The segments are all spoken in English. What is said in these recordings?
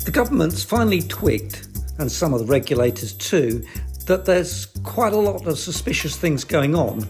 The government's finally twigged, and some of the regulators too, that there's quite a lot of suspicious things going on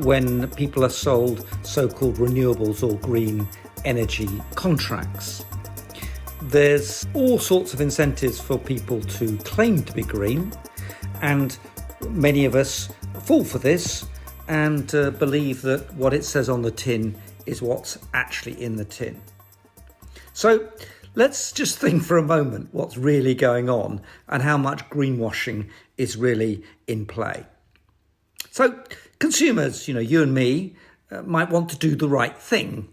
when people are sold so-called renewables or green energy contracts. There's all sorts of incentives for people to claim to be green, and many of us fall for this and believe that what it says on the tin is what's actually in the tin. So let's just think for a moment what's really going on and how much greenwashing is really in play. So consumers, you and me, might want to do the right thing.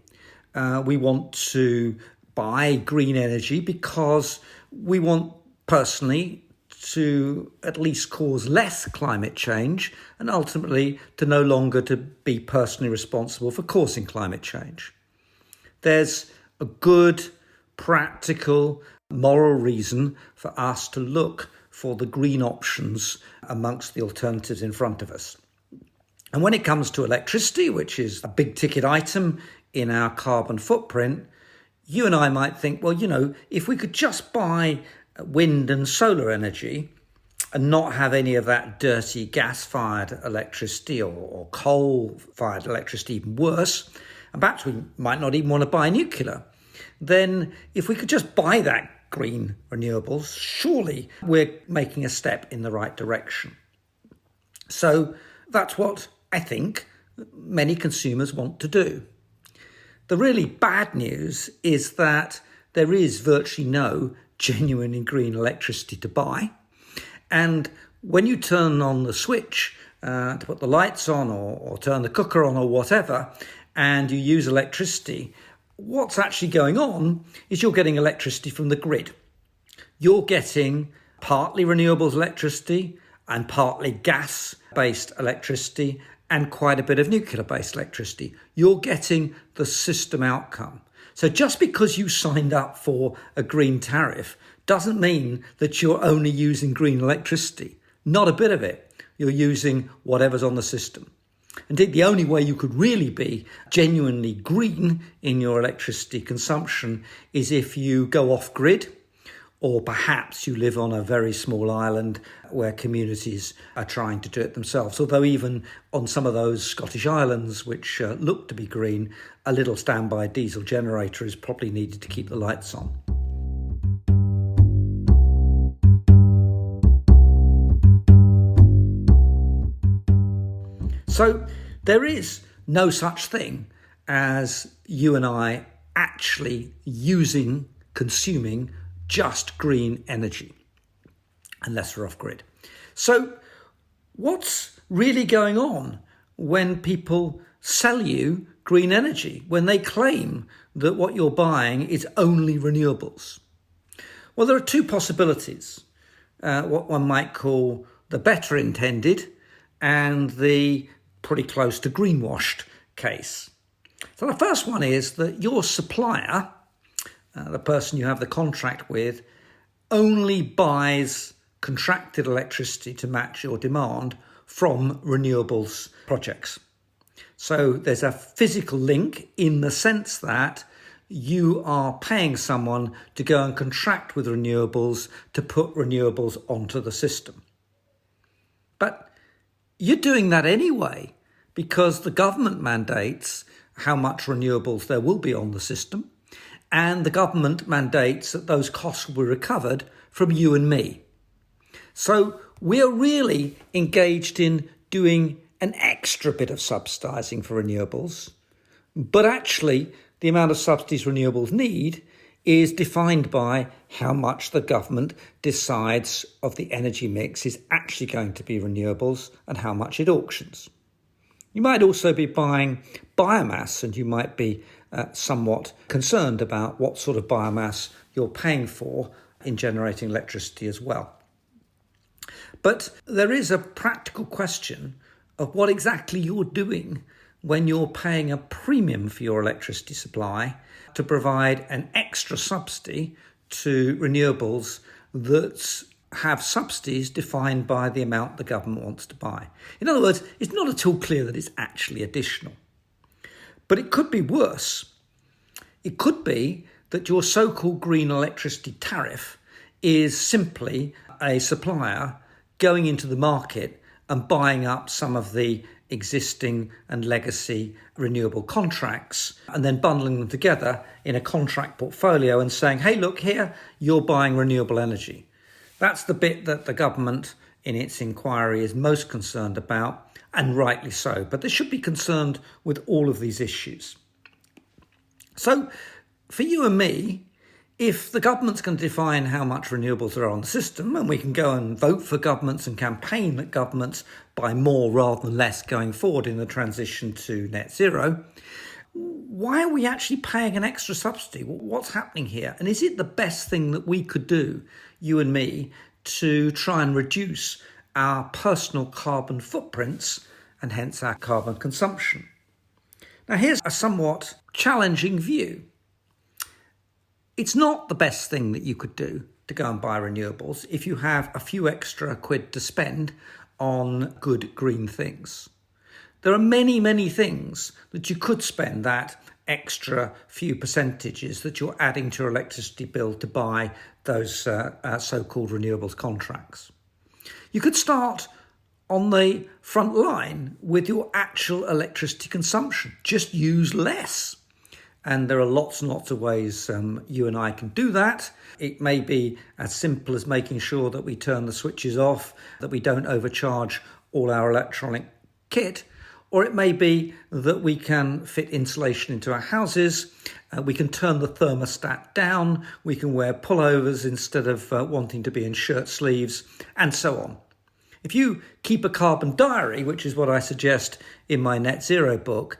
We want to buy green energy because we want personally to at least cause less climate change and ultimately to no longer to be personally responsible for causing climate change. There's a good, practical, moral reason for us to look for the green options amongst the alternatives in front of us. And when it comes to electricity, which is a big ticket item in our carbon footprint, you and I might think, well, if we could just buy wind and solar energy and not have any of that dirty gas-fired electricity or coal-fired electricity, even worse, and perhaps we might not even want to buy nuclear, then if we could just buy that green renewables, surely we're making a step in the right direction. So that's what I think many consumers want to do. The really bad news is that there is virtually no genuine green electricity to buy. And when you turn on the switch to put the lights on or turn the cooker on or whatever, and you use electricity, what's actually going on is you're getting electricity from the grid. You're getting partly renewables electricity and partly gas-based electricity and quite a bit of nuclear-based electricity. You're getting the system outcome. So just because you signed up for a green tariff doesn't mean that you're only using green electricity. Not a bit of it. You're using whatever's on the system. Indeed, the only way you could really be genuinely green in your electricity consumption is if you go off grid, or perhaps you live on a very small island where communities are trying to do it themselves. Although even on some of those Scottish islands, which look to be green, a little standby diesel generator is probably needed to keep the lights on. So there is no such thing as you and I actually consuming just green energy, unless we're off grid. So what's really going on when people sell you green energy, when they claim that what you're buying is only renewables? Well, there are two possibilities, what one might call the better intended and the pretty close to greenwashed case. So the first one is that your supplier, the person you have the contract with, only buys contracted electricity to match your demand from renewables projects. So there's a physical link in the sense that you are paying someone to go and contract with renewables to put renewables onto the system. But you're doing that anyway because the government mandates how much renewables there will be on the system, and the government mandates that those costs will be recovered from you and me. So we're really engaged in doing an extra bit of subsidising for renewables, but actually the amount of subsidies renewables need is defined by how much the government decides of the energy mix is actually going to be renewables and how much it auctions. You might also be buying biomass, and you might be somewhat concerned about what sort of biomass you're paying for in generating electricity as well. But there is a practical question of what exactly you're doing when you're paying a premium for your electricity supply to provide an extra subsidy to renewables that have subsidies defined by the amount the government wants to buy. In other words, it's not at all clear that it's actually additional. But it could be worse. It could be that your so-called green electricity tariff is simply a supplier going into the market and buying up some of the existing and legacy renewable contracts and then bundling them together in a contract portfolio and saying, hey, look here, you're buying renewable energy. That's the bit that the government in its inquiry is most concerned about, and rightly so. But they should be concerned with all of these issues. So for you and me, if the government's going to define how much renewables there are on the system, and we can go and vote for governments and campaign that governments buy more rather than less going forward in the transition to net zero, why are we actually paying an extra subsidy? What's happening here? And is it the best thing that we could do, you and me, to try and reduce our personal carbon footprints and hence our carbon consumption? Now, here's a somewhat challenging view. It's not the best thing that you could do to go and buy renewables if you have a few extra quid to spend on good green things. There are many, many things that you could spend that extra few percentages that you're adding to your electricity bill to buy those so-called renewables contracts. You could start on the front line with your actual electricity consumption. Just use less. And there are lots and lots of ways you and I can do that. It may be as simple as making sure that we turn the switches off, that we don't overcharge all our electronic kit, or it may be that we can fit insulation into our houses, we can turn the thermostat down, we can wear pullovers instead of wanting to be in shirt sleeves, and so on. If you keep a carbon diary, which is what I suggest in my net zero book,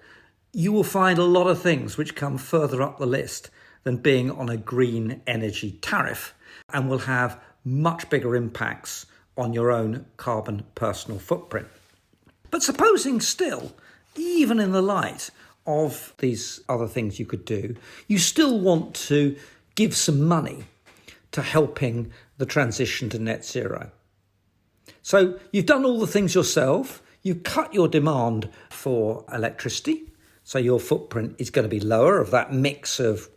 you will find a lot of things which come further up the list than being on a green energy tariff and will have much bigger impacts on your own carbon personal footprint. But supposing still, even in the light of these other things you could do, you still want to give some money to helping the transition to net zero. So you've done all the things yourself, you've cut your demand for electricity, so your footprint is going to be lower of that mix of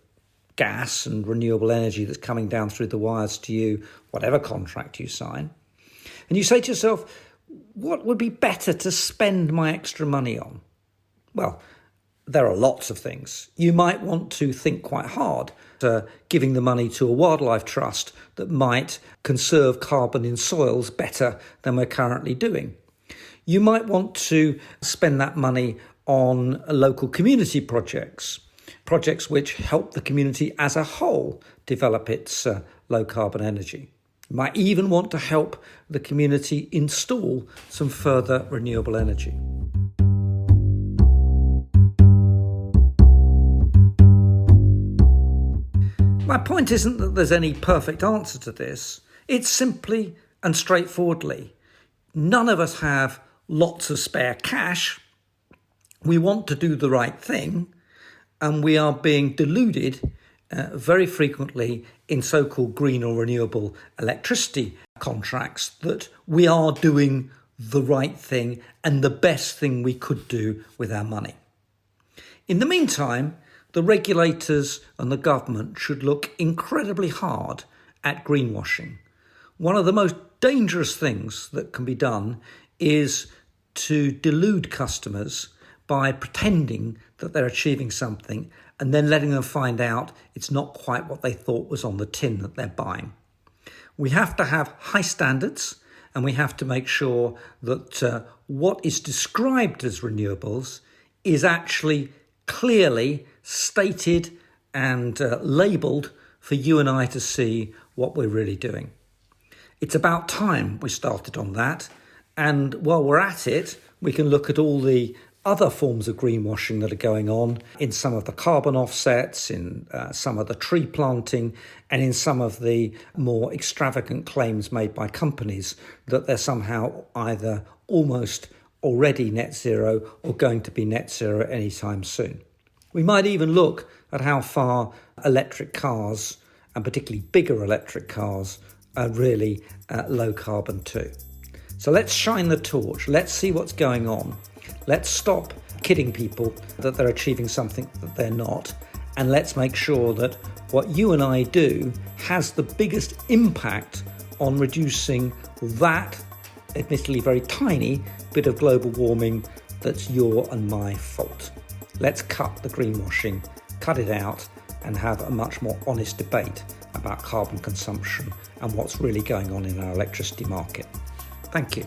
gas and renewable energy that's coming down through the wires to you, whatever contract you sign. And you say to yourself, what would be better to spend my extra money on? Well, there are lots of things. You might want to think quite hard giving the money to a wildlife trust that might conserve carbon in soils better than we're currently doing. You might want to spend that money on local community projects which help the community as a whole develop its low carbon energy. You might even want to help the community install some further renewable energy. My point isn't that there's any perfect answer to this. It's simply and straightforwardly, none of us have lots of spare cash. We want to do the right thing, and we are being deluded very frequently in so-called green or renewable electricity contracts that we are doing the right thing and the best thing we could do with our money. In the meantime, the regulators and the government should look incredibly hard at greenwashing. One of the most dangerous things that can be done is to delude customers by pretending that they're achieving something and then letting them find out it's not quite what they thought was on the tin that they're buying. We have to have high standards, and we have to make sure that what is described as renewables is actually clearly stated and labelled for you and I to see what we're really doing. It's about time we started on that, and while we're at it, we can look at all the other forms of greenwashing that are going on in some of the carbon offsets, in some of the tree planting, and in some of the more extravagant claims made by companies that they're somehow either almost already net zero or going to be net zero anytime soon. We might even look at how far electric cars, and particularly bigger electric cars, are really low carbon too. So let's shine the torch. Let's see what's going on. Let's stop kidding people that they're achieving something that they're not. And let's make sure that what you and I do has the biggest impact on reducing that, admittedly very tiny, bit of global warming that's your and my fault. Let's cut the greenwashing, cut it out, and have a much more honest debate about carbon consumption and what's really going on in our electricity market. Thank you.